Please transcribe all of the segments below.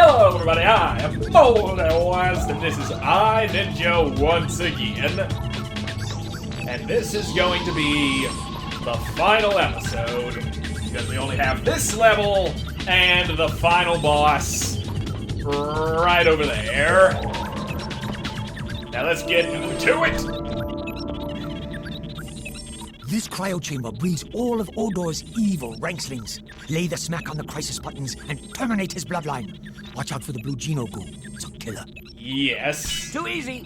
Hello everybody, I am Moldy and this is I Ninja once again. And this is going to be the final episode, because we only have this level and the final boss right over there. Now let's get into it! This cryo chamber breeds all of o-dor's evil rankslings. Lay the smack on the crisis buttons and terminate his bloodline. Watch out for the blue Geno goo. It's a killer. Yes. Too easy.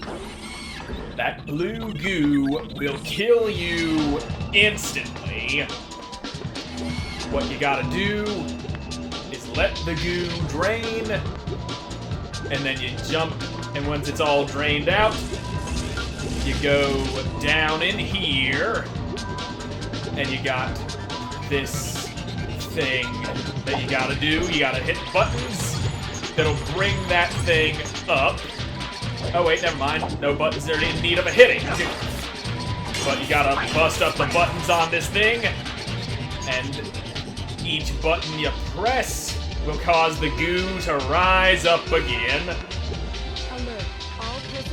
That blue goo will kill you instantly. What you gotta do is let the goo drain, and then you jump, and once it's all drained out, you go down in here, and you got this thing that you gotta do. You gotta hit buttons that'll bring that thing up. Oh wait, never mind. No buttons are in need of a hitting. But you gotta bust up the buttons on this thing, and each button you press will cause the goo to rise up again.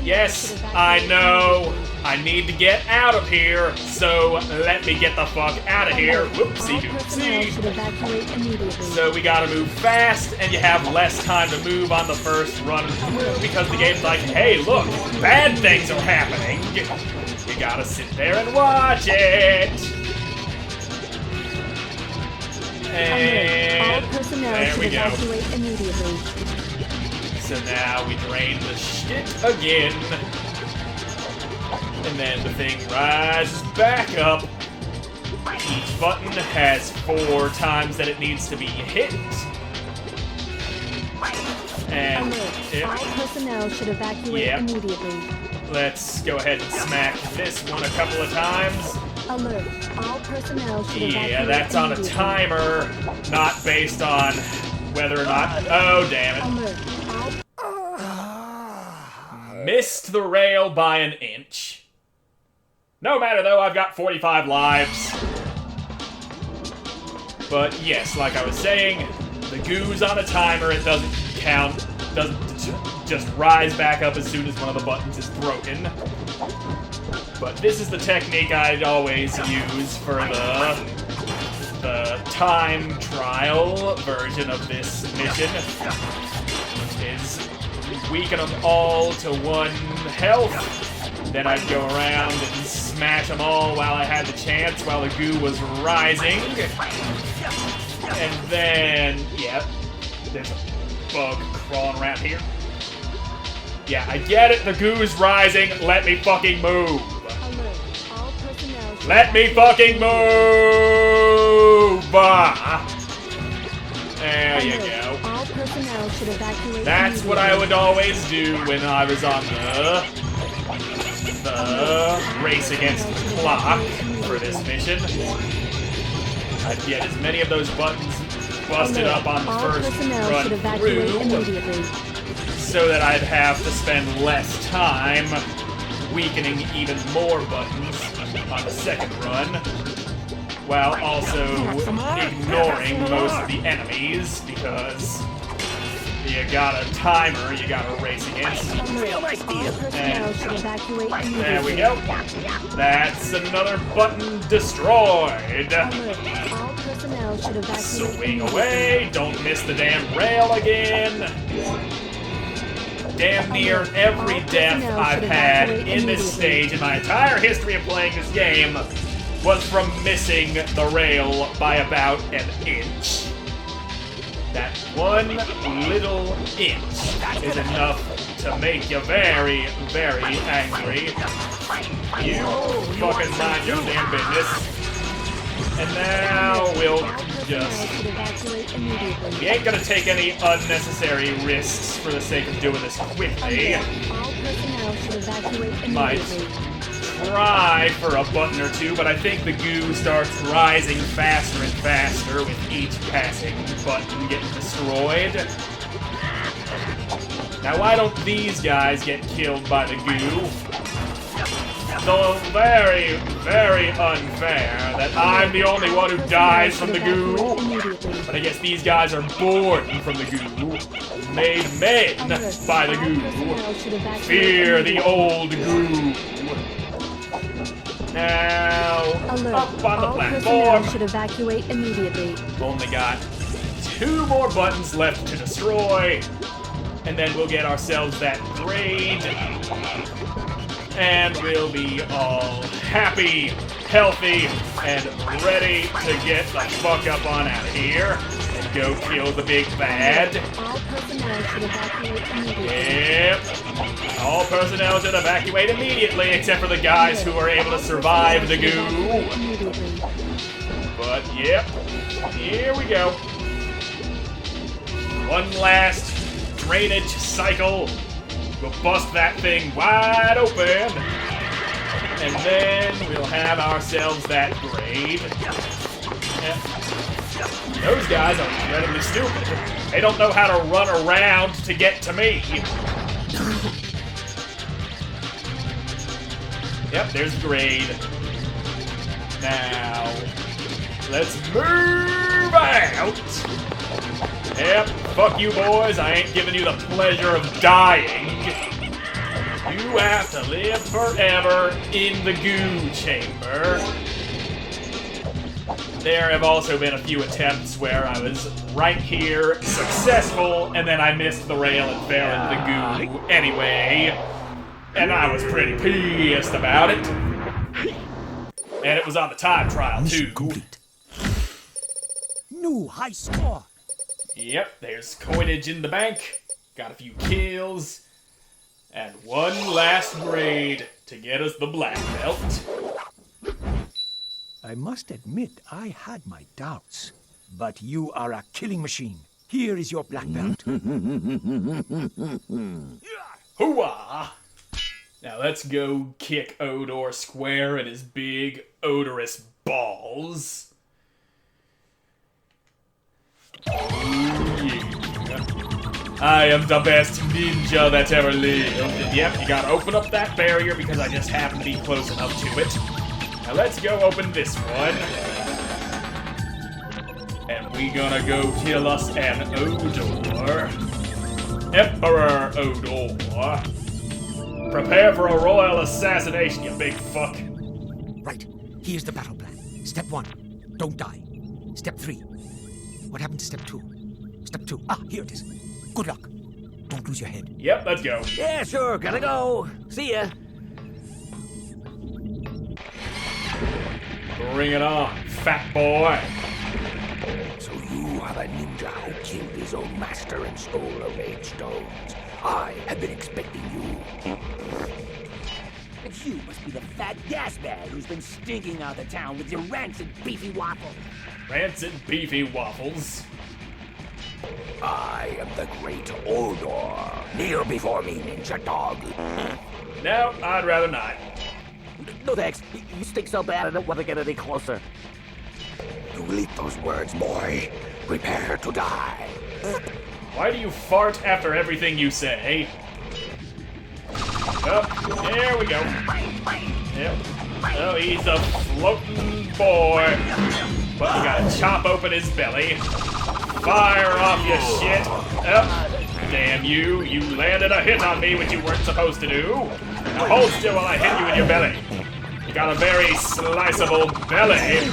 Yes, I know. I need to get out of here, so let me get the fuck out of here. Whoopsie doopsie. So we gotta move fast, and you have less time to move on the first run through, because the game's like, hey, look, bad things are happening. You gotta sit there and watch it. And there we go. So now we drain the shit again. And then the thing rises back up. Each button has 4 times that it needs to be hit. And all personnel should evacuate immediately. Let's go ahead and smack this one a couple of times. Alert. All personnel should evacuate. Yeah, that's on a timer, not based on whether or not... Oh, damn it. Alert. Missed the rail by an inch. No matter though, I've got 45 lives. But yes, like I was saying, the goo's on a timer, it doesn't count, doesn't just rise back up as soon as one of the buttons is broken. But this is the technique I'd always use for the time trial version of this mission. Is weaken them all to 1 health. Then I'd go around and smash them all while I had the chance, while the goo was rising. And then, yep, there's a bug crawling around here. Yeah, I get it, the goo's rising, let me fucking move. Let me fucking move! There you go. All personnel should evacuate. That's what I would always do when I was on the race against the clock for this mission. I'd get as many of those buttons busted up on the first run through, so that I'd have to spend less time weakening even more buttons on the second run, while also ignoring most of the enemies, because you got a timer you gotta race against. And there we go. That's another button destroyed. Swing away, don't miss the damn rail again. Damn near every death I've had in this stage in my entire history of playing this game was from missing the rail by about an inch. That one little inch is enough to make you very, very angry. You fucking mind your damn business. And now we'll just... We ain't gonna take any unnecessary risks for the sake of doing this quickly. Might try for a button or two, but I think the goo starts rising faster and faster with each passing button getting destroyed. Now why don't these guys get killed by the goo? So very, very unfair that I'm the only one who dies from the goo. But I guess these guys are born from the goo, made men by the goo. Fear the old goo. Now, up on the platform. Should evacuate immediately. Only got 2 more buttons left to destroy. And then we'll get ourselves that grade. And we'll be all happy, healthy, and ready to get the fuck up on out of here. And go kill the big bad. All personnel should evacuate immediately. Yep. All personnel should evacuate immediately, except for the guys who are able to survive the goo. But, yep. Here we go. One last drainage cycle. We'll bust that thing wide open. And then we'll have ourselves that grade. Those guys are incredibly stupid. They don't know how to run around to get to me. Yep, there's the grade. Now, let's move out. Yep, fuck you boys, I ain't giving you the pleasure of dying. You have to live forever in the goo chamber. There have also been a few attempts where I was right here, successful, and then I missed the rail and fell into the goo anyway. And I was pretty pissed about it. And it was on the time trial, too. Complete. New high score. Yep, there's coinage in the bank. Got a few kills. And one last grade to get us the black belt. I must admit, I had my doubts. But you are a killing machine. Here is your black belt. Hooah! Now let's go kick o-dor square in his big, odorous balls. Oh, yeah. I am the best ninja that's ever lived. And yep, you gotta open up that barrier because I just happen to be close enough to it. Now let's go open this one. And we gonna go kill us an o-dor. Emperor o-dor. Prepare for a royal assassination, you big fuck. Right. Here's the battle plan. Step 1. Don't die. Step 3. What happened to step 2? Step 2. Ah, here it is. Good luck. Don't lose your head. Yep, let's go. Yeah, sure. Gotta go. See ya. Bring it on, fat boy. So you are the ninja who killed his own master and stole the rage stones. I have been expecting you. And you must be the fat gas bag who's been stinking out of the town with your rancid beefy waffle. Rancid beefy waffles. I am the great o-dor. Kneel before me, ninja dog. No, I'd rather not. No thanks. You stink so bad I don't want to get any closer. You will eat those words, boy. Prepare to die. Why do you fart after everything you say? Oh, there we go. Yep. Oh, he's a floating boy. But we gotta chop open his belly. Fire off your shit. Oh, damn you. You landed a hit on me, which you weren't supposed to do. Now hold still while I hit you in your belly. You got a very sliceable belly.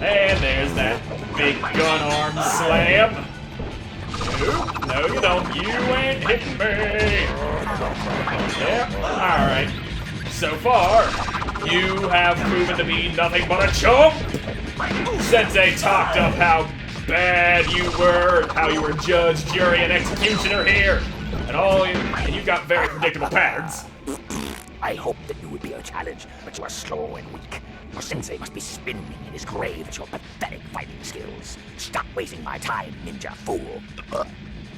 And there's that big gun arm slam. Nope, no you don't. You ain't hitting me. Yep, alright. So far, you have proven to be nothing but a chump. Sensei talked up how bad you were, how you were judge, jury, and executioner here. And you've got very predictable patterns. I hoped that you would be a challenge, but you are slow and weak. Your sensei must be spinning in his grave at your pathetic fighting skills. Stop wasting my time, ninja fool.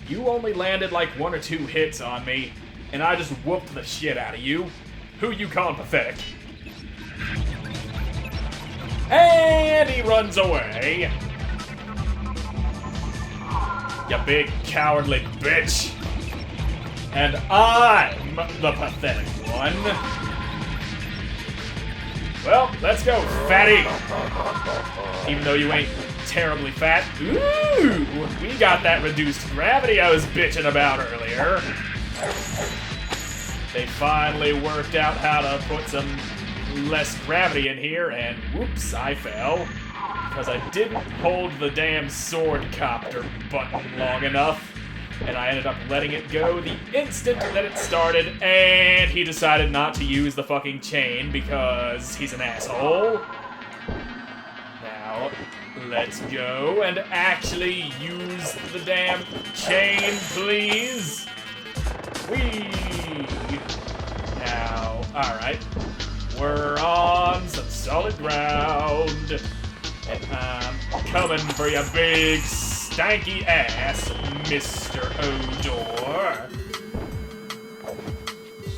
You only landed like 1 or 2 hits on me, and I just whooped the shit out of you. Who you calling pathetic? And he runs away. You big cowardly bitch. And I'm the pathetic one. Well, let's go, fatty. Even though you ain't terribly fat. Ooh, we got that reduced gravity I was bitching about earlier. They finally worked out how to put some less gravity in here, and whoops, I fell. Because I didn't hold the damn sword copter button long enough. And I ended up letting it go the instant that it started, and he decided not to use the fucking chain because he's an asshole. Now, let's go and actually use the damn chain, please. Whee! Now, alright. We're on some solid ground. And I'm coming for your big stanky ass, Mr. O-dor.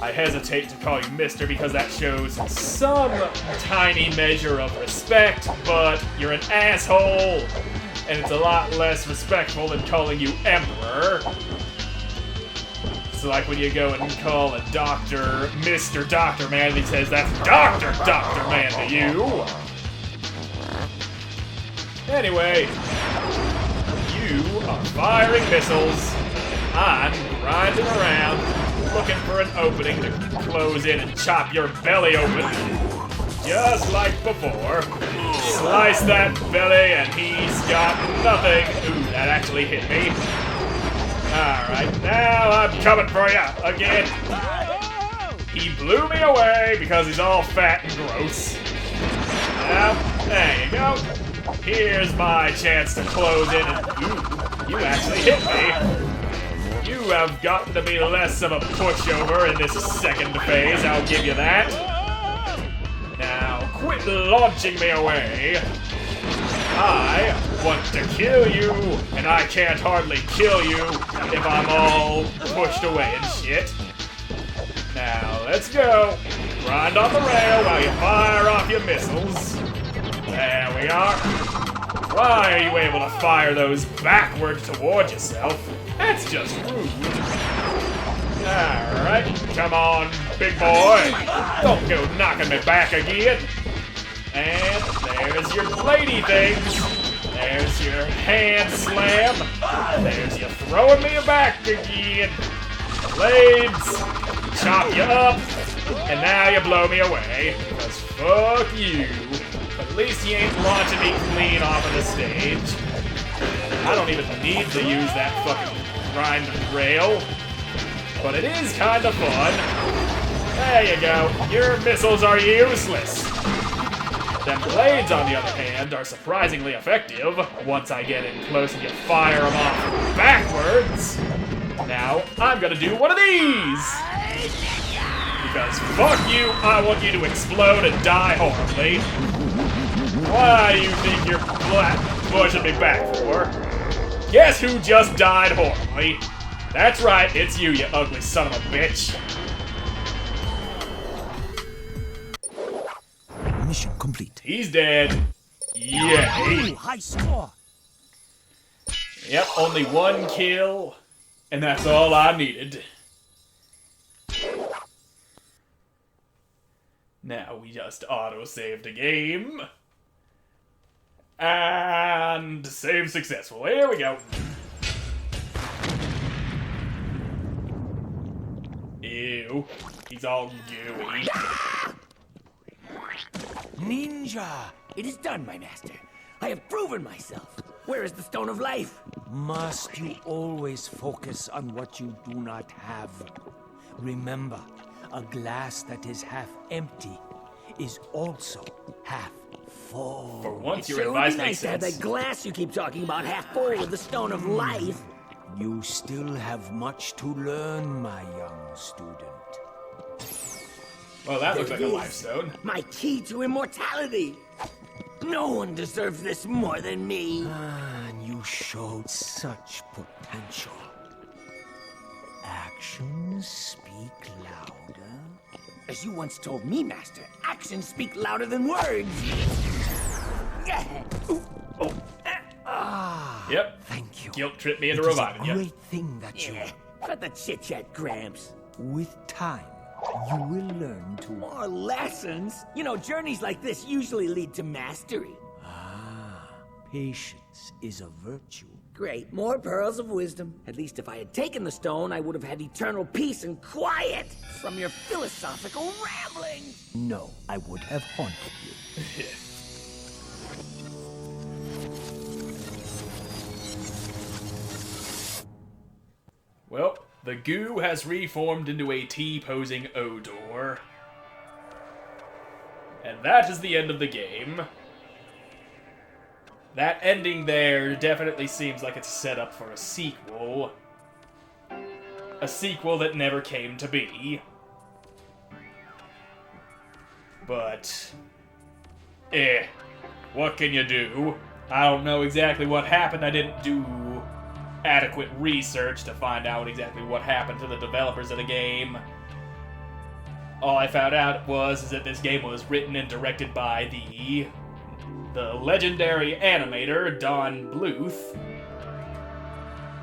I hesitate to call you Mr. because that shows some tiny measure of respect, but you're an asshole, and it's a lot less respectful than calling you Emperor. It's like when you go and call a doctor Mr. Doctor Man, and he says, "That's Doctor Man to you." Anyway, you are firing missiles. I'm grinding around, looking for an opening to close in and chop your belly open. Just like before. Slice that belly and he's got nothing. Ooh, that actually hit me. Alright, now I'm coming for you again. He blew me away because he's all fat and gross. Now, there you go. Here's my chance to close in and... Ooh, you actually hit me. You have gotten to be less of a pushover in this second phase, I'll give you that. Now, quit launching me away. I want to kill you, and I can't hardly kill you if I'm all pushed away and shit. Now, let's go. Grind on the rail while you fire off your missiles. There we are. Why are you able to fire those backwards toward yourself? That's just rude. Alright, come on, big boy. Don't go knocking me back again. And there's your bladey things. There's your hand slam. There's you throwing me back again. Blades. Chop you up. And now you blow me away. Because fuck you. But at least you ain't launching me clean off of the stage. I don't even need to use that fucking grind rail. But it is kind of fun. There you go. Your missiles are useless. Them blades, on the other hand, are surprisingly effective once I get in close and you fire them off backwards. Now, I'm gonna do one of these. Because fuck you, I want you to explode and die horribly. Why do you think you're pushing me back for? Guess who just died horribly? That's right, it's you, you ugly son of a bitch. Mission complete. He's dead. Yay. High score. Yep, only one kill, and that's all I needed. Now we just auto-saved the game. And save successful. Here we go. Ew. He's all gooey. Ninja! It is done, my master. I have proven myself. Where is the Stone of Life? Must you always focus on what you do not have? Remember, a glass that is half empty is also half full. For once, your Sure would advice be makes nice to have sense. that glass you keep talking about half full with the Stone of Life. You still have much to learn, my young student. Well, that looks like a There it life is. stone. My key to immortality. No one deserves this more than me. And you showed such potential. Actions speak louder. As you once told me, Master, actions speak louder than words. Yep. Thank you. Guilt tripped me into It is reviving a you. great thing that you, Yeah, cut the chit-chat, Gramps. with time, you will learn to... More lessons? You know, journeys like this usually lead to mastery. Patience is a virtue. Great, more pearls of wisdom. At least if I had taken the stone, I would have had eternal peace and quiet from your philosophical ramblings. No, I would have haunted you. Well, the goo has reformed into a T-posing o-dor. And that is the end of the game. That ending there definitely seems like it's set up for a sequel. A sequel that never came to be. But... what can you do? I don't know exactly what happened. I didn't do adequate research to find out exactly what happened to the developers of the game. All I found out is that this game was written and directed by the legendary animator Don Bluth.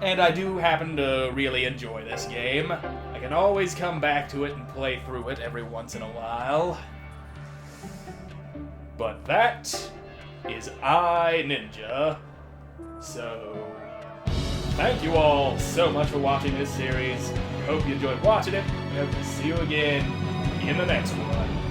And I do happen to really enjoy this game. I can always come back to it and play through it every once in a while. But that is Ninja. So, thank you all so much for watching this series. I hope you enjoyed watching it, and I hope to see you again in the next one.